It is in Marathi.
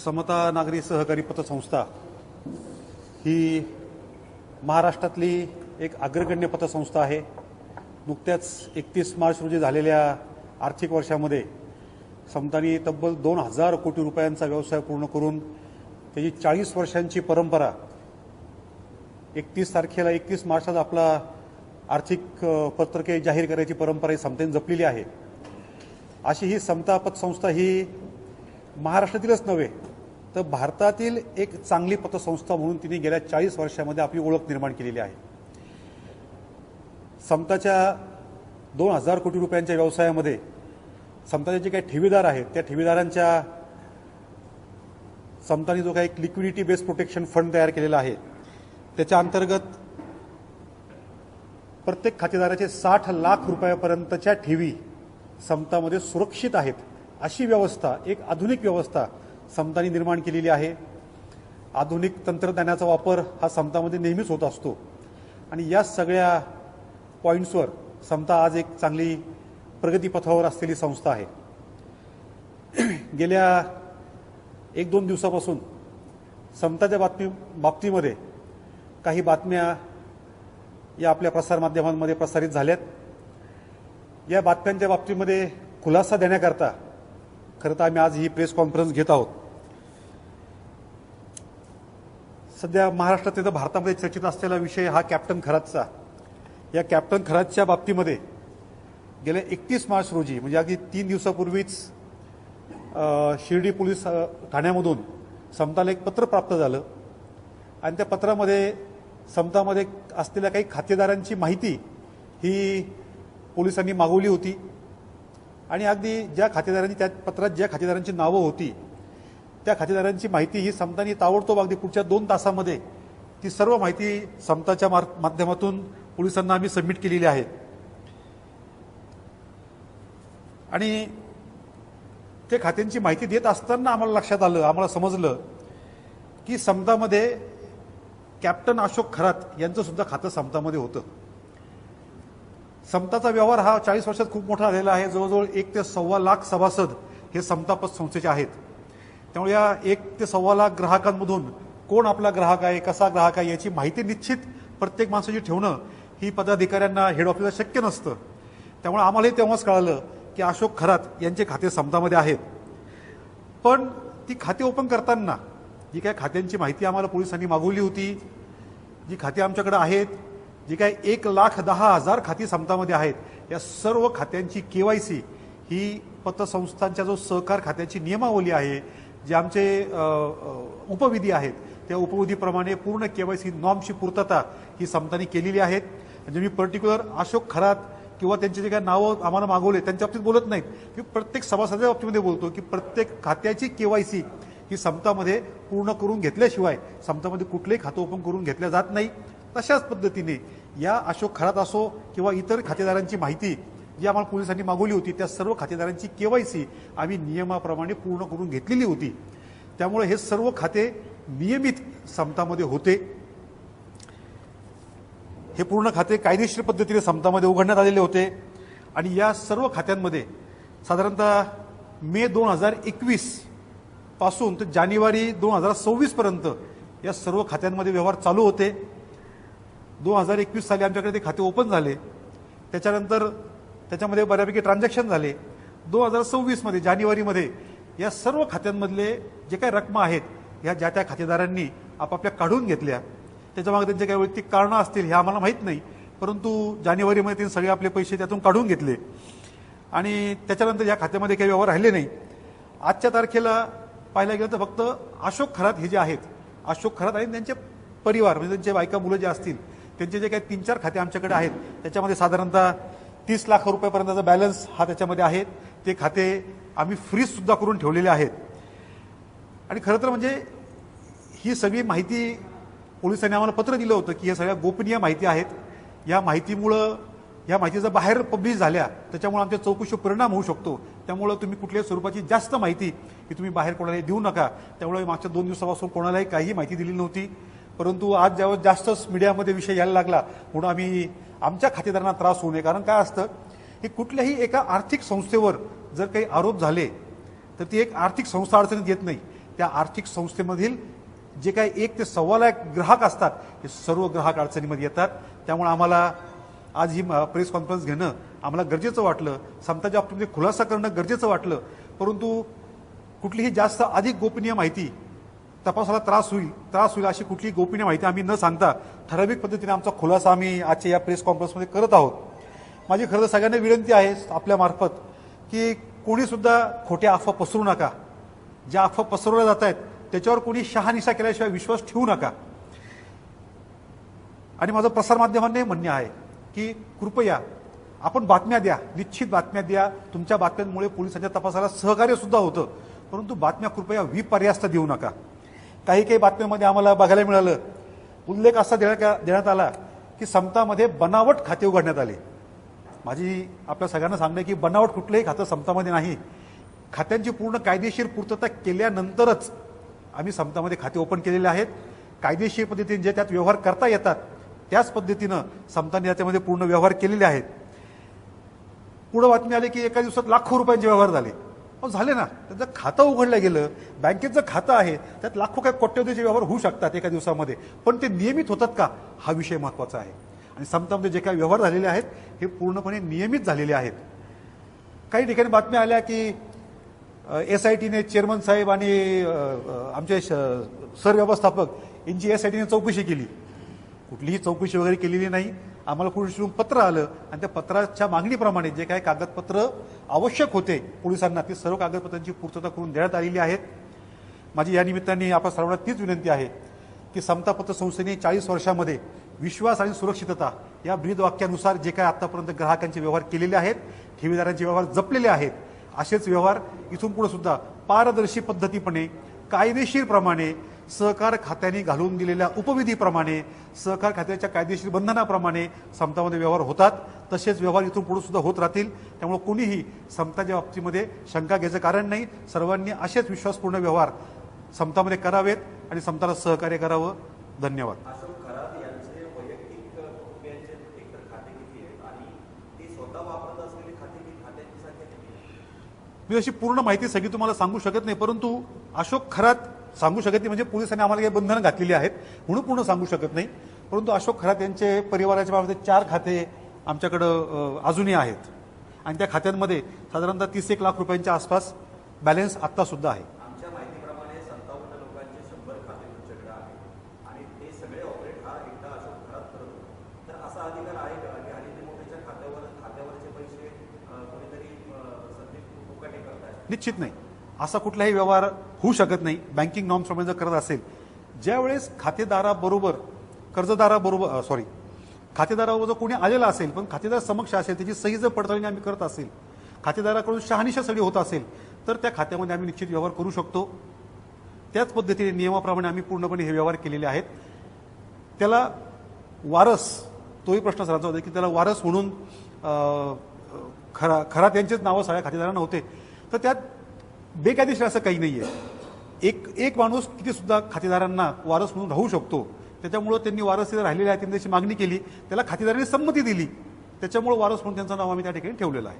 समता नागरी सहकारी पतसंस्था ही महाराष्ट्रातली एक अग्रगण्य पतसंस्था आहे। नुकत्याच 31 मार्च रोजी झालेल्या आर्थिक वर्षामध्ये समतानी तब्बल 2000 कोटी रुपयांचा व्यवसाय पूर्ण करून त्याची 40 वर्षांची परंपरा 31 तारखेला 31 मार्चला आपला आर्थिक पत्रके जाहीर करायची परंपरा ही समतेने जपलेली आहे। अशी ही समता पतसंस्था ही महाराष्ट्रातीलच नव्हे तर भारतातील एक चांगली पतसंस्था म्हणून तिने गेल्या 40 वर्षांमध्ये आपली ओळख निर्माण केलेली आहे। समताच्या 2000 कोटी रुपयांच्या व्यवसायामध्ये समताचे जे काही ठेवीदार आहेत त्या ठेवीदारांच्या समताने जो काही लिक्विडिटी बेस्ड प्रोटेक्शन फंड तयार केलेला आहे त्याच्या अंतर्गत प्रत्येक खातेदाराचे 60 लाख रुपयापर्यंतच्या ठेवी समतामध्ये सुरक्षित आहेत अशी व्यवस्था, एक आधुनिक व्यवस्था समताने निर्माण केलेली आहे। आधुनिक तंत्रज्ञानाचा वापर हा समतामध्ये नेहमीच होत असतो आणि या सगळ्या पॉइंट्सवर समता आज एक चांगली प्रगतीपथावर असलेली संस्था आहे। गेल्या 1-2 दिवसापासून समताच्या बाबतीमध्ये काही बातम्या या आपल्या प्रसारमाध्यमांमध्ये प्रसारित झाल्यात। या बातम्यांच्या बाबतीमध्ये खुलासा देण्याकरता खरं तर आम्ही आज ही प्रेस कॉन्फरन्स घेत आहोत। सध्या महाराष्ट्रात तर भारतामध्ये चर्चेत असलेला विषय हा कॅप्टन खरातचा। या कॅप्टन खरातच्या बाबतीमध्ये गेल्या 31 मार्च रोजी म्हणजे अगदी 3 दिवसापूर्वीच शिर्डी पोलीस ठाण्यामधून समताला एक पत्र प्राप्त झालं आणि त्या पत्रामध्ये समतामध्ये असलेल्या काही खातेदारांची माहिती ही पोलिसांनी मागवली होती आणि अगदी ज्या खातेदारांनी त्या पत्रात ज्या खातेदारांची नावं होती त्या खातेदारांची माहिती ही समताने ताबडतोब अगदी पुढच्या 2 तासामध्ये ती सर्व माहिती समताच्या माध्यमातून पोलिसांना आम्ही सबमिट केलेली आहे। आणि ते खात्यांची माहिती देत असताना आम्हाला लक्षात आलं, आम्हाला समजलं की समतामध्ये कॅप्टन अशोक खरात यांचं सुद्धा खातं समतामध्ये होतं। समताचा व्यवहार हा 40 वर्षात खूप मोठा झालेला आहे। जवळजवळ 1 ते 1.25 लाख सभासद हे समता पतसंस्थेचे आहेत। त्यामुळे या 1 ते 1.25 लाख ग्राहकांमधून कोण आपला ग्राहक आहे, कसा ग्राहक आहे याची माहिती निश्चित प्रत्येक माणसाची ठेवणं ही पदाधिकाऱ्यांना हेड ऑफिसला शक्य नसतं। त्यामुळे आम्हालाही तेव्हाच कळालं की अशोक खरात यांचे खाते समतामध्ये आहेत। पण ती खाते ओपन करताना जी काही खात्यांची माहिती आम्हाला पोलिसांनी मागवली होती, जी खाती आमच्याकडे आहेत, जी काही 1,10,000 खाती समतामध्ये आहेत, या सर्व खात्यांची केवायसी ही पतसंस्थांच्या जो सहकार खात्याची नियमावली आहे, जे आमचे उपविधी आहेत त्या उपविधीप्रमाणे पूर्ण केवायसी नॉर्मची पूर्तता ही समताने केलेली आहेत। म्हणजे मी पर्टिक्युलर अशोक खरात किंवा त्यांचे जे काही नावं आम्हाला मागवले त्यांच्या बाबतीत बोलत नाहीत, मी प्रत्येक सभासदाच्या बाबतीमध्ये बोलतो की प्रत्येक खात्याची केवायसी ही समतामध्ये पूर्ण करून घेतल्याशिवाय समतामध्ये कुठलेही खातं ओपन करून घेतल्या जात नाही। तशाच पद्धतीने या अशोक खरात असो किंवा इतर खातेदारांची माहिती जी आम्हाला पोलिसांनी मागवली होती त्या सर्व खातेदारांची केवायसी आम्ही नियमाप्रमाणे पूर्ण करून घेतलेली होती। त्यामुळे हे सर्व खाते नियमित समतामध्ये होते। हे पूर्ण खाते कायदेशीर पद्धतीने समतामध्ये उघडण्यात आलेले होते आणि या सर्व खात्यांमध्ये साधारणतः मे 2021 पासून तर जानेवारी 2026 पर्यंत या सर्व खात्यांमध्ये व्यवहार चालू होते। 2021 साली आमच्याकडे ते खाते ओपन झाले, त्याच्यानंतर त्याच्यामध्ये बऱ्यापैकी ट्रान्झॅक्शन झाले। 2026 मध्ये जानेवारीमध्ये या सर्व खात्यांमधले जे काही रकमा आहेत ह्या ज्या त्या खातेदारांनी आपापल्या काढून घेतल्या। त्याच्यामागे त्यांचे काही वैयक्तिक कारणं असतील हे आम्हाला माहीत नाही, परंतु जानेवारीमध्ये त्यांनी सगळे आपले पैसे त्यातून काढून घेतले आणि त्याच्यानंतर या खात्यामध्ये काही व्यवहार राहिले नाही। आजच्या तारखेला पाहायला गेलं तर फक्त अशोक खरात हे जे आहेत, अशोक खरात आणि त्यांचे परिवार म्हणजे त्यांचे बायका मुलं जे असतील त्यांचे जे काही 3-4 खाते आमच्याकडे आहेत त्याच्यामध्ये साधारणतः 30 लाख रुपयापर्यंतचा बॅलन्स हा त्याच्यामध्ये आहे। ते खाते आम्ही फ्रीज सुद्धा करून ठेवलेले आहेत। आणि खरं तर म्हणजे ही सगळी माहिती पोलिसांनी आम्हाला पत्र दिलं होतं की या सगळ्या गोपनीय माहिती आहेत, या माहितीमुळं या माहिती जर बाहेर पब्लिश झाल्या त्याच्यामुळे आमच्या चौकशीवर परिणाम होऊ शकतो। त्यामुळे तुम्ही कुठल्याही स्वरूपाची जास्त माहिती ही तुम्ही बाहेर कोणालाही देऊ नका। त्यामुळे मागच्या 2 दिवसापासून कोणालाही काही माहिती दिली नव्हती, परंतु आज ज्यावेळेस जास्तच मीडियामध्ये विषय यायला लागला म्हणून आम्ही आमच्या खातेदारांना त्रास होऊ नये, कारण काय असतं की कुठल्याही एका आर्थिक संस्थेवर जर काही आरोप झाले तर ती एक आर्थिक संस्था अडचणीत येत नाही, त्या आर्थिक संस्थेमधील जे काही 1 ते 1.25 लाख ग्राहक असतात हे सर्व ग्राहक अडचणीमध्ये येतात. त्यामुळे आम्हाला आज ही प्रेस कॉन्फरन्स घेणं आम्हाला गरजेचं वाटलं, समताच्या बाबतीमध्ये खुलासा करणं गरजेचं वाटलं. परंतु कुठलीही जास्त अधिक गोपनीय माहिती, तपासाला त्रास होईल अशी कुठलीही गोपनीय माहिती आम्ही न सांगता ठराविक पद्धतीने आमचा खुलासा आम्ही आजच्या या प्रेस कॉन्फरन्समध्ये करत आहोत. माझी खरं तर सगळ्यांना विनंती आहे आपल्यामार्फत की कोणी सुद्धा खोट्या अफवा पसरू नका. ज्या अफवा पसरवल्या जात आहेत त्याच्यावर कोणी शहानिशा केल्याशिवाय विश्वास ठेवू नका. आणि माझं प्रसारमाध्यमांना म्हणणे आहे की कृपया आपण बातम्या द्या, निश्चित बातम्या द्या. तुमच्या बातम्यांमुळे पोलिसांच्या तपासाला सहकार्य सुद्धा होतं. परंतु बातम्या कृपया विपर्यास्त देऊ नका. काही बातम्यांमध्ये आम्हाला बघायला मिळालं, उल्लेख असा देण्यात आला की समतामध्ये बनावट खाते उघडण्यात आले. माझी आपल्या सगळ्यांना सांगणं की बनावट कुठलंही खातं समतामध्ये नाही. खात्यांची पूर्ण कायदेशीर पूर्तता केल्यानंतरच आम्ही समतामध्ये खाते ओपन केलेले आहेत. कायदेशीर पद्धतीने जे त्यात व्यवहार करता येतात त्याच पद्धतीनं समताने याच्यामध्ये पूर्ण व्यवहार केलेले आहेत. पुढे बातमी आली की एका दिवसात लाखो रुपयांचे व्यवहार झाले. झाले ना, त्यांचं खातं उघडलं गेलं, बँकेचं खातं आहे, त्यात लाखो काय कोट्यवधीचे व्यवहार होऊ शकतात एका दिवसामध्ये. पण ते नियमित होतात का हा विषय महत्त्वाचा आहे. आणि समतामध्ये जे काही व्यवहार झालेले आहेत हे पूर्णपणे नियमित झालेले आहेत. काही ठिकाणी बातम्या आल्या की SITने चेअरमन साहेब आणि आमचे सर व्यवस्थापक यांची SITने चौकशी केली. कुठलीही चौकशी वगैरे केलेली नाही. आम्हाला पोलिसांकडून पत्र आलं आणि त्या पत्राच्या मागणीप्रमाणे जे काही कागदपत्र आवश्यक होते पोलिसांना ती सर्व कागदपत्रांची पूर्तता करून देण्यात आलेली आहेत. माझी या निमित्ताने आपण सर्वांना तीच विनंती आहे की समता पतसंस्थेने 40 वर्षामध्ये विश्वास आणि सुरक्षितता या ब्रीदवाक्यानुसार जे काही आतापर्यंत ग्राहकांचे व्यवहार केलेले आहेत, ठेवीदारांचे व्यवहार जपलेले आहेत, असेच व्यवहार इथून पुढे सुद्धा पारदर्शी पद्धतीपणे कायदेशीर प्रमाणे सहकार खात्याने घालून दिलेल्या उपविधीप्रमाणे सहकार खात्याच्या कायदेशीर बंधनाप्रमाणे समतामध्ये व्यवहार होतात. तसेच व्यवहार इथून पुढे सुद्धा होत राहतील. त्यामुळे कोणीही समताच्या बाबतीमध्ये शंका घ्यायचं कारण नाही. सर्वांनी असेच विश्वासपूर्ण व्यवहार समतामध्ये करावेत आणि समताला सहकार्य करावं. धन्यवाद. मी अशी पूर्ण माहिती सगळी तुम्हाला सांगू शकत नाही, परंतु अशोक खरात सांगू शकत नाही म्हणजे पोलिसांनी आम्हाला काही बंधनं घातलेली आहेत म्हणून पूर्ण सांगू शकत नाही. परंतु अशोक खरात यांचे परिवाराच्या बाबतीत 4 खाते आमच्याकडं अजूनही आहेत आणि त्या खात्यांमध्ये साधारणतः 31 लाख रुपयांच्या आसपास बॅलन्स आत्ता सुद्धा आहे. आमच्या माहितीप्रमाणे 57 लोकांचे 100 खाते तुमच्याकडे आहेत आणि ते सगळे ऑपरेट हा एकदा अशोक खरात करतो. तर असा अधिकार आहे का की अनिल मोठेच्या खात्यावरचे पैसे कोणीतरी फुकटे करतात? निश्चित नाही. असा कुठलाही व्यवहार होऊ शकत नाही. बँकिंग नॉर्म्सप्रमाणे जर करत असेल, ज्यावेळेस खातेदाराबरोबर खातेदाराबरोबर जर कोणी आलेला असेल पण खातेदार समक्ष असेल, त्याची सही जर पडताळणी आम्ही करत असेल, खातेदाराकडून शहानिशा सही होत असेल तर त्या खात्यामध्ये आम्ही निश्चित व्यवहार करू शकतो. त्याच पद्धतीने नियमाप्रमाणे आम्ही पूर्णपणे हे व्यवहार केलेले आहेत. त्याला वारस, तोही प्रश्न सरांचा होता की त्याला वारस म्हणून खरात यांचेच नावं सगळ्या खातेदारांना होते. तर त्यात बेकायदेशीर असं काही नाहीये. एक माणूस किती सुद्धा खातेदारांना वारस म्हणून राहू शकतो. त्याच्यामुळे त्यांनी वारस राहिलेले आहे, त्यांनी त्याची मागणी केली, त्याला खातेदारांनी संमती दिली, त्याच्यामुळे वारस म्हणून त्यांचं नाव आम्ही त्या ठिकाणी ठेवलेलं आहे.